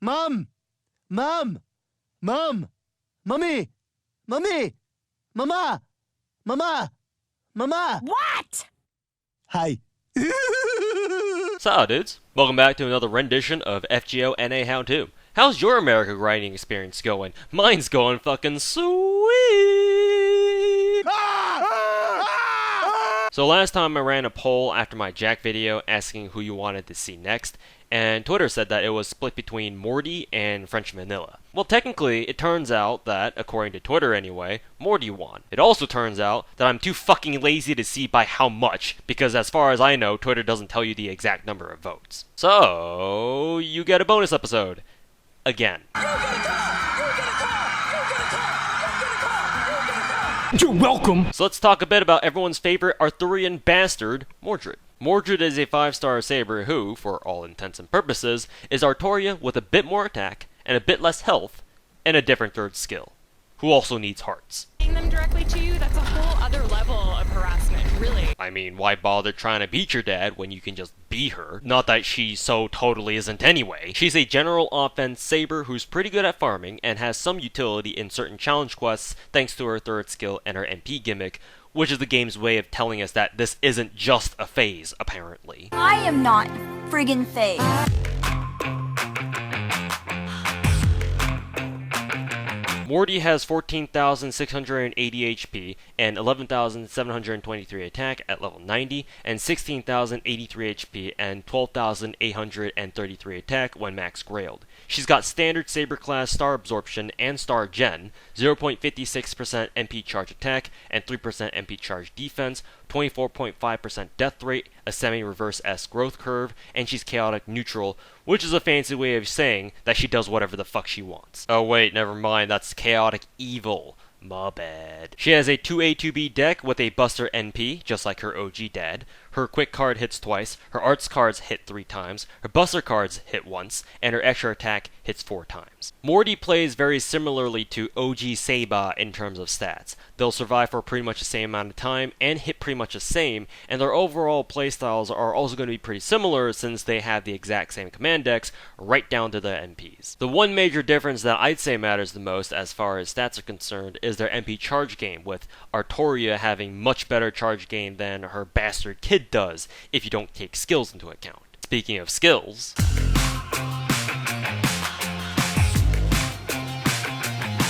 Mom! Mom! Mom! Mummy! Mummy! Mama! Mama! Mama! What? Hi. So, dudes, welcome back to another rendition of FGO NA How To. How's your America grinding experience going? Mine's going fucking sweet! So last time I ran a poll after my Jack video asking who you wanted to see next, and Twitter said that it was split between Morty and French Vanilla. Well, technically, it turns out that, according to Twitter anyway, Morty won. It also turns out that I'm too fucking lazy to see by how much, because as far as I know, Twitter doesn't tell you the exact number of votes. So, you get a bonus episode. Again. You're welcome. So let's talk a bit about everyone's favorite Arthurian bastard, Mordred. Mordred is a 5-star saber who, for all intents and purposes, is Artoria with a bit more attack, and a bit less health, and a different third skill, who also needs hearts. Them directly to you, that's a whole other level of harassment, really. I mean, why bother trying to beat your dad when you can just beat her? Not that she so totally isn't anyway. She's a general offense saber who's pretty good at farming, and has some utility in certain challenge quests thanks to her third skill and her MP gimmick, which is the game's way of telling us that this isn't just a phase, apparently. I am not friggin' phase. Morty has 14,680 HP and 11,723 attack at level 90, and 16,083 HP and 12,833 attack when max grailed. She's got standard saber class star absorption and star gen, 0.56% MP charge attack and 3% MP charge defense, 24.5% death rate, a semi-reverse S growth curve, and she's chaotic neutral, which is a fancy way of saying that she does whatever the fuck she wants. Oh wait, never mind, that's chaotic evil. My bad. She has a 2A2B deck with a Buster NP, just like her OG dad. Her quick card hits twice, her arts cards hit 3 times, her Buster cards hit once, and her extra attack hits 4 times. Morty plays very similarly to OG Saba in terms of stats. They'll survive for pretty much the same amount of time and hit pretty much the same, and their overall playstyles are also going to be pretty similar since they have the exact same command decks right down to the NPs. The one major difference that I'd say matters the most as far as stats are concerned is their MP charge gain, with Artoria having much better charge gain than her bastard kid does if you don't take skills into account. Speaking of skills,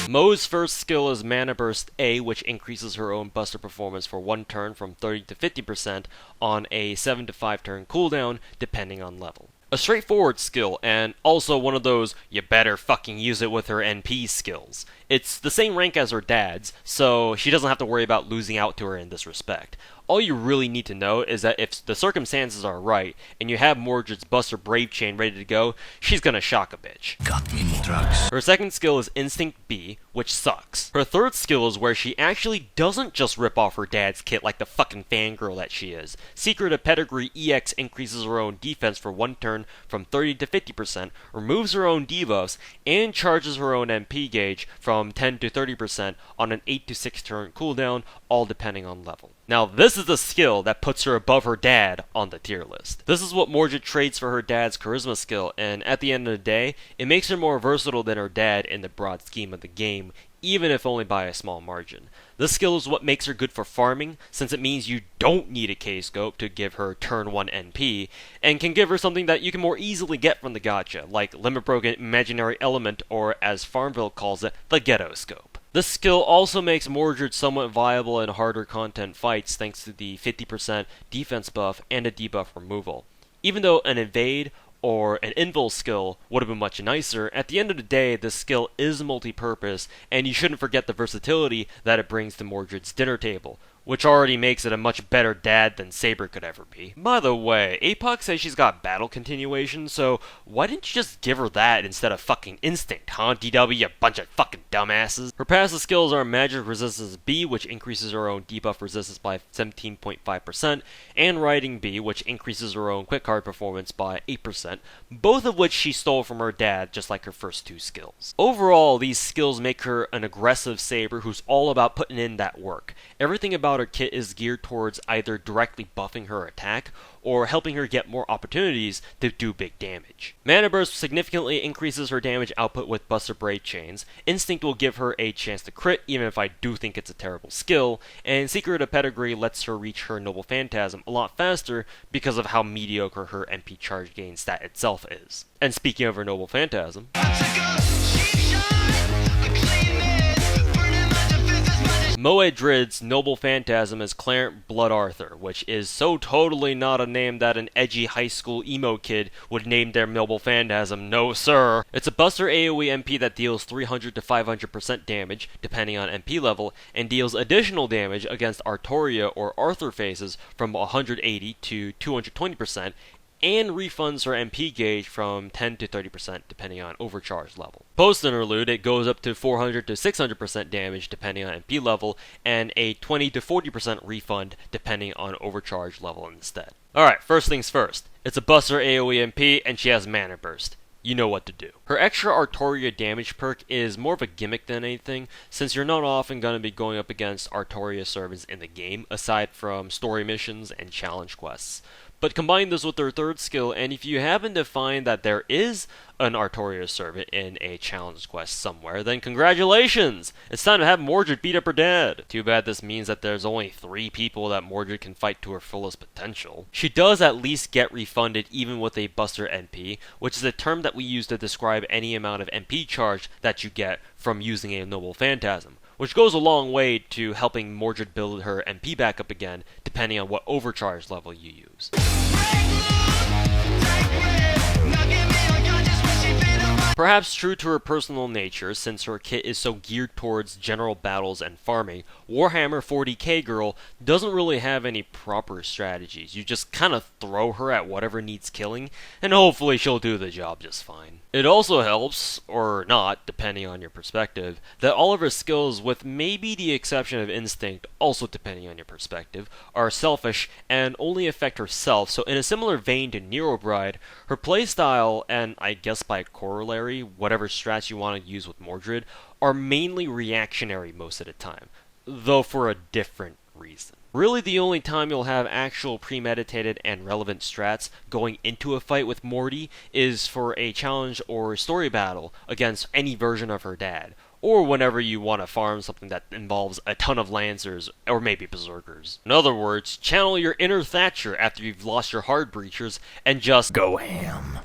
Mo's first skill is Mana Burst A, which increases her own Buster performance for 1 turn from 30 to 50% on a 7 to 5 turn cooldown depending on level. A straightforward skill, and also one of those you better fucking use it with her NP skills. It's the same rank as her dad's, so she doesn't have to worry about losing out to her in this respect. All you really need to know is that if the circumstances are right, and you have Mordred's Buster Brave Chain ready to go, she's gonna shock a bitch. Got me drugs. Her second skill is Instinct B, which sucks. Her third skill is where she actually doesn't just rip off her dad's kit like the fucking fangirl that she is. Secret of Pedigree EX increases her own defense for 1 turn from 30 to 50%, removes her own debuffs, and charges her own MP gauge from 10 to 30% on an 8 to 6 turn cooldown, all depending on level. Now this is the skill that puts her above her dad on the tier list. This is what Mordred trades for her dad's charisma skill, and at the end of the day, it makes her more versatile than her dad in the broad scheme of the game, even if only by a small margin. This skill is what makes her good for farming, since it means you don't need a K-scope to give her turn 1 NP, and can give her something that you can more easily get from the gacha, like Limit Broken Imaginary Element, or as Farmville calls it, the Ghetto Scope. This skill also makes Mordred somewhat viable in harder content fights thanks to the 50% defense buff and a debuff removal. Even though an evade or an invul skill would have been much nicer, at the end of the day this skill is multi-purpose, and you shouldn't forget the versatility that it brings to Mordred's dinner table, which already makes it a much better dad than Saber could ever be. By the way, Apoc says she's got battle continuation, so why didn't you just give her that instead of fucking instinct, huh, DW, you bunch of fucking dumbasses? Her passive skills are Magic Resistance B, which increases her own debuff resistance by 17.5%, and Riding B, which increases her own quick card performance by 8%, both of which she stole from her dad, just like her first 2 skills. Overall, these skills make her an aggressive Saber who's all about putting in that work. Everything about her kit is geared towards either directly buffing her attack or helping her get more opportunities to do big damage. Mana Burst significantly increases her damage output with Buster Braid Chains, Instinct will give her a chance to crit even if I do think it's a terrible skill, and Secret of Pedigree lets her reach her Noble Phantasm a lot faster because of how mediocre her MP charge gain stat itself is. And speaking of her Noble Phantasm, Mordred's Noble Phantasm is Clarent Blood Arthur, which is so totally not a name that an edgy high school emo kid would name their Noble Phantasm, no sir. It's a Buster AoE MP that deals 300 to 500% damage, depending on MP level, and deals additional damage against Artoria or Arthur faces from 180 to 220%, and refunds her MP gauge from 10 to 30% depending on overcharge level. Post interlude, it goes up to 400 to 600% damage depending on MP level, and a 20 to 40% refund depending on overcharge level instead. Alright, first things first. It's a Buster AoE MP and she has Mana Burst. You know what to do. Her extra Artoria damage perk is more of a gimmick than anything, since you're not often going to be going up against Artoria servants in the game, aside from story missions and challenge quests. But combine this with her third skill, and if you happen to find that there is an Artoria servant in a challenge quest somewhere, then congratulations! It's time to have Mordred beat up her dad. Too bad this means that there's only 3 people that Mordred can fight to her fullest potential. She does at least get refunded even with a Buster NP, which is a term that we use to describe any amount of MP charge that you get from using a Noble Phantasm, which goes a long way to helping Mordred build her MP back up again, depending on what overcharge level you use. Perhaps true to her personal nature, since her kit is so geared towards general battles and farming, Warhammer 40k Girl doesn't really have any proper strategies. You just kind of throw her at whatever needs killing, and hopefully she'll do the job just fine. It also helps, or not, depending on your perspective, that all of her skills, with maybe the exception of Instinct, also depending on your perspective, are selfish and only affect herself, so in a similar vein to Neurobride, her playstyle, and I guess by corollary, whatever strats you want to use with Mordred, are mainly reactionary most of the time, though for a different reason. Really, the only time you'll have actual premeditated and relevant strats going into a fight with Morty is for a challenge or story battle against any version of her dad, or whenever you want to farm something that involves a ton of Lancers, or maybe Berserkers. In other words, channel your inner Thatcher after you've lost your hard breachers and just go ham.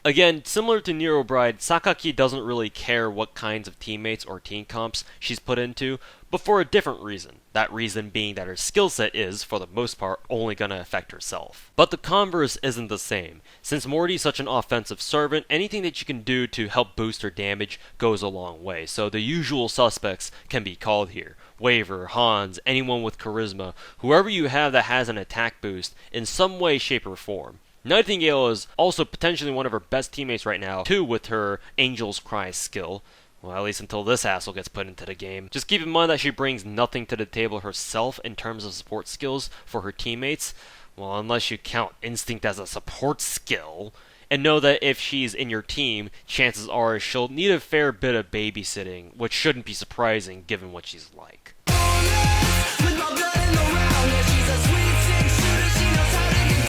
Again, similar to Neurobride, Sakaki doesn't really care what kinds of teammates or team comps she's put into, but for a different reason. That reason being that her skill set is, for the most part, only gonna affect herself. But the converse isn't the same. Since Morty's such an offensive servant, anything that you can do to help boost her damage goes a long way, so the usual suspects can be called here. Waver, Hans, anyone with charisma, whoever you have that has an attack boost in some way, shape, or form. Nightingale is also potentially one of her best teammates right now, too, with her Angel's Cry skill. Well, at least until this asshole gets put into the game. Just keep in mind that she brings nothing to the table herself in terms of support skills for her teammates. Well, unless you count Instinct as a support skill. And know that if she's in your team, chances are she'll need a fair bit of babysitting, which shouldn't be surprising given what she's like.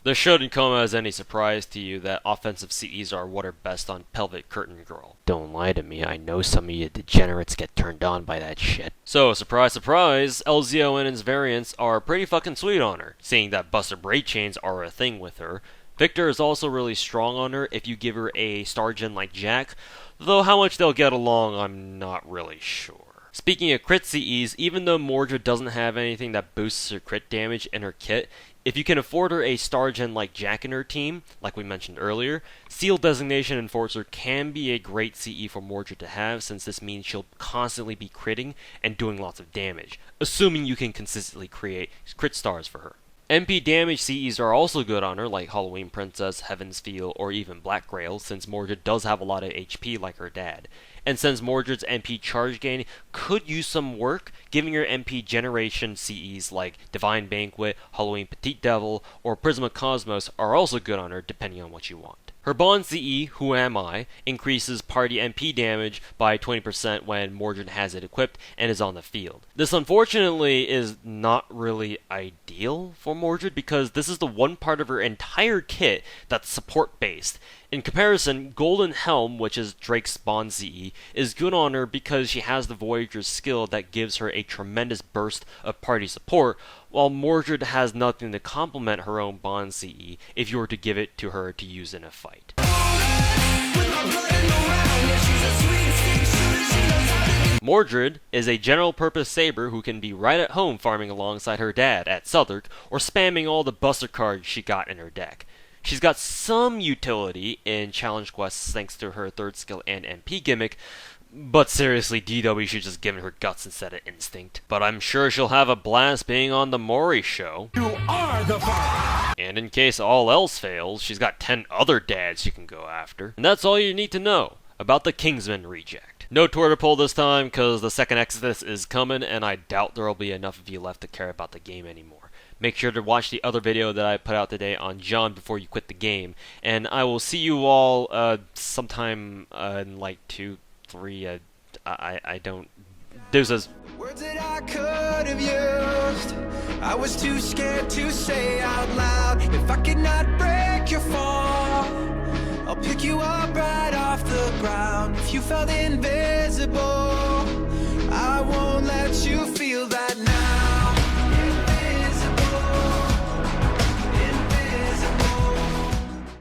This shouldn't come as any surprise to you that offensive CEs are what are best on Pelvic Curtain Girl. Don't lie to me, I know some of you degenerates get turned on by that shit. So, surprise surprise, LZON's variants are pretty fucking sweet on her, seeing that Buster Braid Chains are a thing with her. Victor is also really strong on her if you give her a star gen like Jack, though how much they'll get along I'm not really sure. Speaking of crit CEs, even though Mordred doesn't have anything that boosts her crit damage in her kit, if you can afford her a star gen like Jack in her team, like we mentioned earlier, Seal Designation Enforcer can be a great CE for Mordred to have, since this means she'll constantly be critting and doing lots of damage, assuming you can consistently create crit stars for her. MP damage CEs are also good on her, like Halloween Princess, Heaven's Feel, or even Black Grail, since Mordred does have a lot of HP like her dad. And since Mordred's MP charge gain could use some work, giving her MP generation CEs like Divine Banquet, Halloween Petite Devil, or Prisma Cosmos are also good on her depending on what you want. Her Bond CE, Who Am I, increases party MP damage by 20% when Mordred has it equipped and is on the field. This unfortunately is not really ideal for Mordred because this is the one part of her entire kit that's support based. In comparison, Golden Helm, which is Drake's Bond CE, is good on her because she has the Voyager's skill that gives her a tremendous burst of party support, while Mordred has nothing to complement her own Bond CE if you were to give it to her to use in a fight. Mordred is a general-purpose saber who can be right at home farming alongside her dad at Southwark or spamming all the buster cards she got in her deck. She's got some utility in challenge quests thanks to her third skill and MP gimmick, but seriously, DW should just give her guts instead of instinct. But I'm sure she'll have a blast being on the Maury show. You are the father! And in case all else fails, she's got 10 other dads you can go after. And that's all you need to know about the Kingsman reject. No tour to pull this time, because the second Exodus is coming, and I doubt there'll be enough of you left to care about the game anymore. Make sure to watch the other video that I put out today on John before you quit the game, and I will see you all sometime in like 2, 3, I don't... Deuces. Words that I could have used, I was too scared to say out loud. If I could not break your fall, I'll pick you up right off the ground. If you felt invisible, I won't let you